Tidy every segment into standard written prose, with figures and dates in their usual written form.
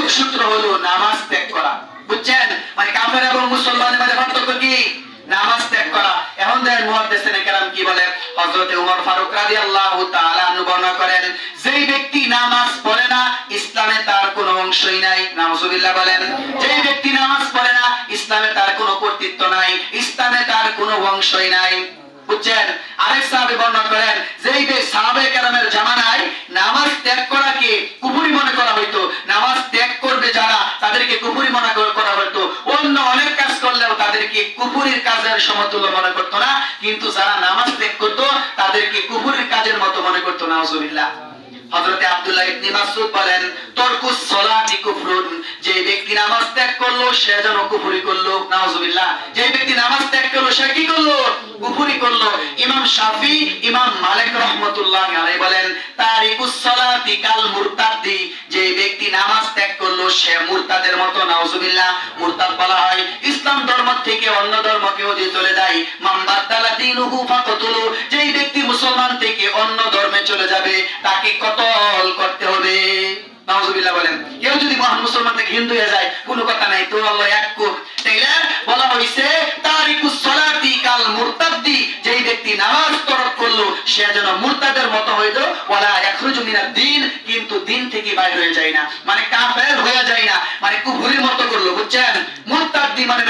যোগসূত্র হলো নামাজ ত্যাগ করা। বুঝছেন? মানে কাফের এবং মুসলমানের মধ্যে পার্থক্য কি? নামাজ ত্যাগ করা। এখন দেখেন মুহাদ্দিসিনে কেরাম কি বলে। হযরত ওমর ফারুক রাদিয়াল্লাহু তাআলা আনহু বর্ণনা করেন, যেই ব্যক্তি নামাজ পড়ে না ইসলামে তার কোনো অংশই নাই। নাউজুবিল্লাহ বলেন। যেই ব্যক্তি নামাজ পড়ে না ইসলামে তার কোনো কর্তৃত্ব নাই, ইসলামে তার কোনো অংশই নাই। বুঝছেন? আরেক সাহাবী বর্ণনা করেন, যেই সাহাবায়ে কেরামের জামানায় নামাজ ত্যাগ করাকে কুফরি মনে করা হইতো, নামাজ ত্যাগ করবে যারা তাদেরকে কুফরি মনে করা হতো, অন্য অনেক কাজ করলেও তাদেরকে কুফরির কাজের সমতুল্য মনে করতো না, কিন্তু যারা নামাজ ত্যাগ করতো তাদেরকে কুফরির কাজের মতো মনে করতো। নাউজুবিল্লাহ। হযরত আব্দুল্লাহ ইবনে মাসউদ বলেন, তারকুস সালাতি কুফরুন, যে ব্যক্তি নামাজ ত্যাগ করলো সে যেন কুফরি করলো। নাউজুবিল্লাহ। যে ব্যক্তি নামাজ ত্যাগ করলো সে কি করলো? কুফরি করলো। ইমাম শাফি, ইমাম মালিক রাহমাতুল্লাহি আলাইহি বলেন, তারিকুস সালাতি কাল মুরতাদি, যে ব্যক্তি নামাজ ত্যাগ করলো সে মুরতাদের মতো। নাউজুবিল্লাহ। মুরতাদ বলা হয় ইসলাম ধর্ম থেকে অন্য ধর্মকেও যে চলে যায়। মান বাদালা দীনুহু ফাকতুলু, যে ব্যক্তি মুসলমান থেকে অন্য ধর্মে চলে যাবে তাকে কতল করতে হবে। নাউজুবিল্লাহ বলেন। কেউ যদি মহান মুসলমান থেকে হিন্দু হয়ে যায় কোনো কথা নাই, তো আল্লাহ এক কুক। তাইলে বলা হইছে তারিকুস সালাতি কাল মুরতাদি, যেই ব্যক্তি নামাজ তরক করলো সে যেন মুরতাদের মতো হইলো। ওয়ালা ইয়াখরুজু মিনাদ দ্বীন, কিন্তু দিন থেকে বাইর হয়ে যায় না, মানে কাফের হয়ে যায় না, মানে কুফরির মতো করলো। বুঝছেন? মুরতাদি মানে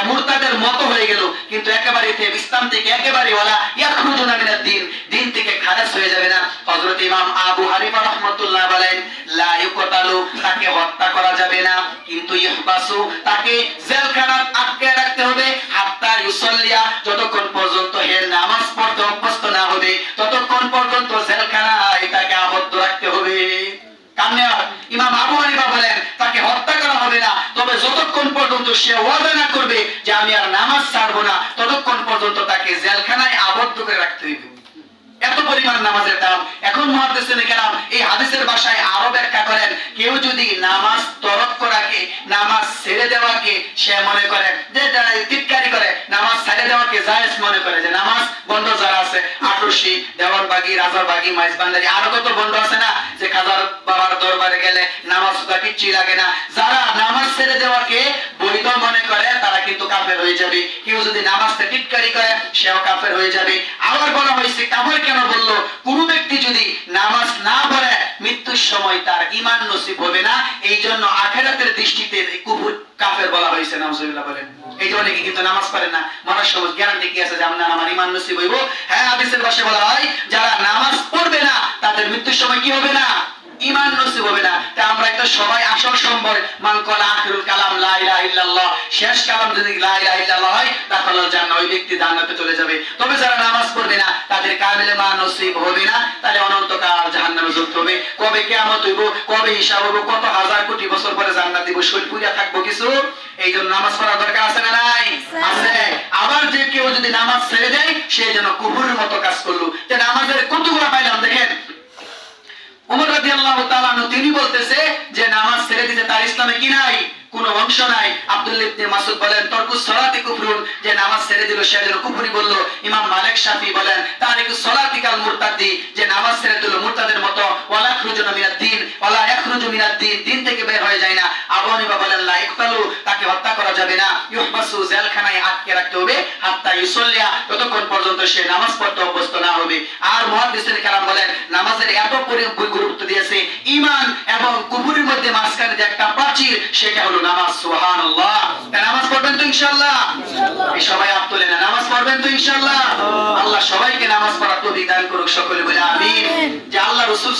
মুরতাদের মতো হয়ে গেল, কিন্তু একেবারে ইসলাম থেকে একেবারে ওয়ালা ইয়াখরুজু মিনাদ দ্বীন, দিন থেকে খারিজ হয়ে যাবে না। হযরত ইমাম আবু হানিফা রাহমাতুল্লাহ বলেন, লা ইউকতালু, তাকে হত্যা করা যাবে না, কিন্তু ইহবাসু, তাকে জেলখানায় আটকে রাখতে হবে। হাত্তা ইউসাল্লিয়া, যতক্ষণ পর্যন্ত হে নামাজ পড়তে অভ্যস্ত না হবে ততক্ষণ পর্যন্ত জেলখানায় তাকে আবদ্ধ রাখতে হবে। কামনে ইমাম আবু হানিফা বলেন তাকে হত্যা করা হবে না, তবে যতক্ষণ পর্যন্ত সে ওয়াদা না করবে যে আমি আর নামাজ ছাড়বো না ততক্ষণ পর্যন্ত তাকে জেলখানায় আবদ্ধ করে রাখতে হবে। এত পরিমাণ নামাজের দাম। এখন মুহাদ্দিসিনে কেরাম এই হাদিসের ভাষায় আরো ব্যাখ্যা করেন, কেউ যদি নামাজ তরক করাকে, নামাজ ছেড়ে দেওয়াকে সে মনে করে যে তিটকারি করে, নামাজ ছেড়ে দেওয়াকে জায়েজ মনে করে, যে নামাজ বন্ধ যারা আছে আটরশি, দেওয়ানবাগি, রাজারবাগি, মাইজবান্দারি, আরো কত বন্ধ আছে না, যে খাজার বাবার দরবারে গেলে নামাজ তো কিচ্ছুই লাগে না, যারা নামাজ ছেড়ে দেওয়াকে বৈধ মনে করে তারা কিন্তু কাফের হয়ে যাবে। কেউ যদি নামাজটা টিটকারি করে সেও কাফের হয়ে যাবে। আবার বলা হয়েছে কাফের কেন বললো? কোন ব্যক্তি যদি নামাজ না পড়ে মৃত্যুর সময় তার ঈমান নসিব হবে না, এই জন্য আখিরাতের দৃষ্টিতে কুফর কাফের বলা হয়েছে। নাউজুবিল্লাহ বলেন। এই জন্য কি কিন্তু নামাজ পড়ে না, মরার সময় গ্যারান্টি কি আছে যে আমার ঈমান নসিব হইব? হ্যাঁ, হাদিসের ভাষায় বলা হয় যারা নামাজ পড়বে না তাদের মৃত্যুর সময় কি হবে না? ঈমান নসিব হবে না। তা আমরা একটা সবাই আসল সম্বর মান কলা আখিরুল কালাম লা ইলাহা ইল্লাল্লাহ, শেষ কালাম যদি লা ইলাহা ইল্লাল্লাহ হয় তাহলে জান্নাত, ওই ব্যক্তি জান্নাতে চলে যাবে। তবে যারা নামাজ পড়বে না তাদের কামিল ঈমান নসিব হবে না, তাহলে অনন্তকাল জাহান্নামে জ্বলতে হবে। কবে কিয়ামত হইব, কবে হিসাব হইব, কত হাজার কোটি বছর পরে জান্নাত দিব, শরীর পুরিয়া থাকবো কিছু? এই জন্য নামাজ পড়া দরকার আছে না নাই? আছে। আবার যে কেউ যদি নামাজ ছেড়ে দেয় সে যেন কুফরের মতো কাজ করলো। যে নামাজের কতগুলো পাইলাম দেখেন। ওমর রাদিয়াল্লাহু তাআলা তিনি বলতেছে যে নামাজ ছেড়ে দিতে তার ইসলামে কি নাই? কোনো অংশ নাই। আব্দুল্লাহ ইবনে মাসউদ বলেন তারকুস সালাতি কুফরুন, যে নামাজ ছেড়ে দিল সে যেন কুফরি বলল। ইমাম মালিক শাফি বলেন তারিকুস সালাতি কাল মুরতাদি, যে নামাজ ছেড়ে দিল মুরতাদের মতো। ওয়ালা ইয়াখরুজু মিনাদ দ্বীন, ওয়ালা ইয়াখরুজু মিনাদ দ্বীন, দিন থেকে বের হয়ে যায় না। আবু হানিফা বলেন লা ইকতালু, তাকে হত্যা করা যাবে না। ইহবাসু, জেলখানায় আটকে রাখতে হবে। হাত্তা ইউসাল্লিয়া, ততক্ষণ পর্যন্ত সে নামাজ পড়তে অভ্যস্ত না হবে। আর মুহাদ্দিসিনে কেরাম বলেন নামাজের এত গুরুত্ব দিয়েছে, ঈমান এবং কুফরের মধ্যে মাঝখানে যে একটা প্রাচীর, সেটা হলো নামাজ। সুবহানাল্লাহ। নামাজ পড়বেন তো ইনশাআল্লাহ? এই সবাই হাত তুলে না, নামাজ পড়বেন তো ইনশাআল্লাহ? আল্লাহ সবাইকে নামাজ পড়ার তৌফিক দান করুক, সকলে বলে আমিন। যে আল্লাহ রাসূল